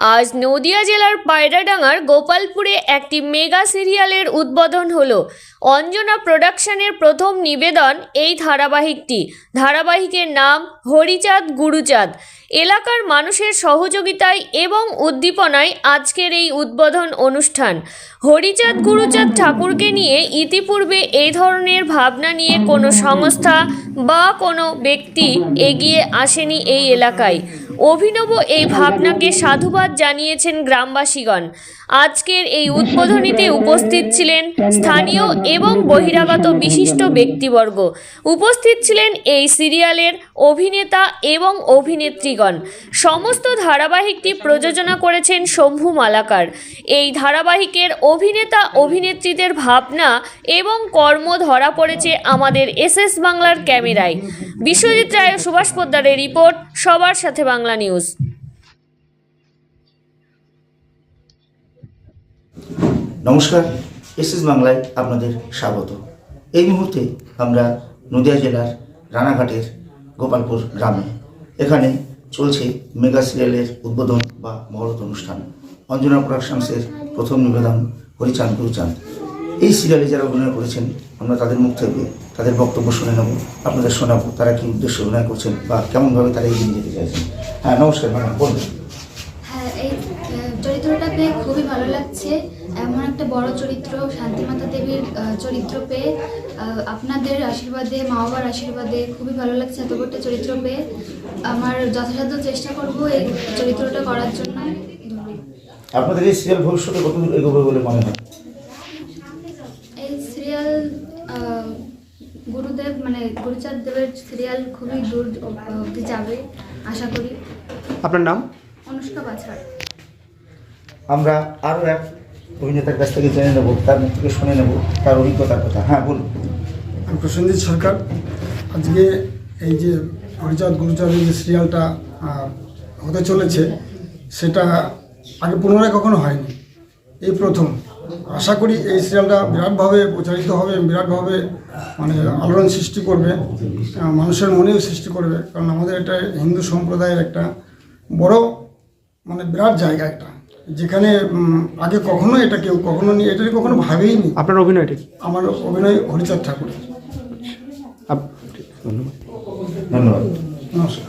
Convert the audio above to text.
আজ নদিয়া জেলার পায়রাডাঙ্গার গোপালপুরে একটি মেগা সিরিয়ালের উদ্বোধন হলো। অঞ্জনা প্রোডাকশনের প্রথম নিবেদন এই ধারাবাহিকের নাম হরিচাঁদ গুরুচাঁদ। এলাকার মানুষের সহযোগিতায় এবং উদ্দীপনায় আজকের এই উদ্বোধন অনুষ্ঠান। হরিচাঁদ গুরুচাঁদ ঠাকুরকে নিয়ে ইতিপূর্বে এই ধরনের ভাবনা নিয়ে কোনো সংস্থা বা কোনো ব্যক্তি এগিয়ে আসেনি এই এলাকায়। অভিনব এই ভাবনাকে সাধুবাদ জানিয়েছেন গ্রামবাসীগণ। আজকের এই উদ্বোধনীতে উপস্থিত ছিলেন স্থানীয় এবং বহিরাগত বিশিষ্ট ব্যক্তিবর্গ। উপস্থিত ছিলেন এই সিরিয়ালের অভিনেতা এবং অভিনেত্রীগণ। সমস্ত ধারাবাহিকটি প্রযোজনা করেছেন শম্ভু মালাকার। এই ধারাবাহিকের অভিনেতা অভিনেত্রীদের ভাবনা এবং কর্ম ধরা পড়েছে আমাদের এসএস বাংলার ক্যামেরায়। বিশ্বজিৎ রায় ও সুভাষ পোদ্দারের রিপোর্ট, সবার সাথে বাংলা নিউজ। নমস্কার, এসএস বাংলায় আপনাদের স্বাগত। এই মুহূর্তে আমরা নদিয়া জেলার রানাঘাটের গোপালপুর গ্রামে। এখানে চলছে মেগা সিরিয়ালের উদ্বোধন বা মহরত অনুষ্ঠান। অঞ্জনা প্রোডাকশনসের প্রথম নিবেদন হরিচাঁদ গুরুচাঁদ। এই সিরিয়ালে যারা অভিনয় করেছেন আমরা তাদের মুখ থেকে তাদের বক্তব্য শুনে নেব, আপনাদের শোনাবো তারা কী উদ্দেশ্যে অভিনয় করছেন বা কেমনভাবে তারা এগিয়ে যেতে চাইছেন। হ্যাঁ, নমস্কার ম্যাডাম, বলবেন। হ্যাঁ, এই চরিত্রটা পেয়ে খুবই ভালো লাগছে। এমন একটা বড় চরিত্র, শান্তিমাতা দেবীর চরিত্র পেয়ে আপনাদের আশীর্বাদে, মা বাবার আশীর্বাদে খুবই ভালো লাগছে। এত বড় একটা চরিত্র পেয়ে আমার যথাসাধ্য চেষ্টা করব এই চরিত্রটা করার জন্য। আপনাদের এই সিরিয়াল ভবিষ্যতে কতদূর এগোবে বলে মনে হয়? এই সিরিয়াল গুরুদেব গুরুচাঁদ দেবের সিরিয়াল খুবই দূর অবধি যাবে আশা করি। আপনার নাম? অনুষ্কা বাছাড়। আমরা আরও এক অভিনেতার কাছ থেকে জেনে নেব, তার মুখ থেকে শুনে নেব তার অভিজ্ঞতার কথা। হ্যাঁ, বলুন। আমি প্রসেনজিৎ সরকার। আজকে এই যে হরিচাঁদ গুরুচাঁদের যে সিরিয়ালটা হতে চলেছে, সেটা আগে পুনরায় কখনো হয়নি, এই প্রথম। আশা করি এই সিরিয়ালটা বিরাটভাবে প্রচারিত হবে, বিরাটভাবে আলোড়ন সৃষ্টি করবে, মানুষের মনেও সৃষ্টি করবে। কারণ আমাদের এটা হিন্দু সম্প্রদায়ের একটা বড় বিরাট জায়গা, একটা যেখানে আগে কখনো এটা কেউ কখনো নিয়ে এটা কখনো ভাবেইনি। আপনার অভিনয়টা কি? আমার অভিনয় হরিচাঁদ ঠাকুর। ধন্যবাদ। ধন্যবাদ। নমস্কার।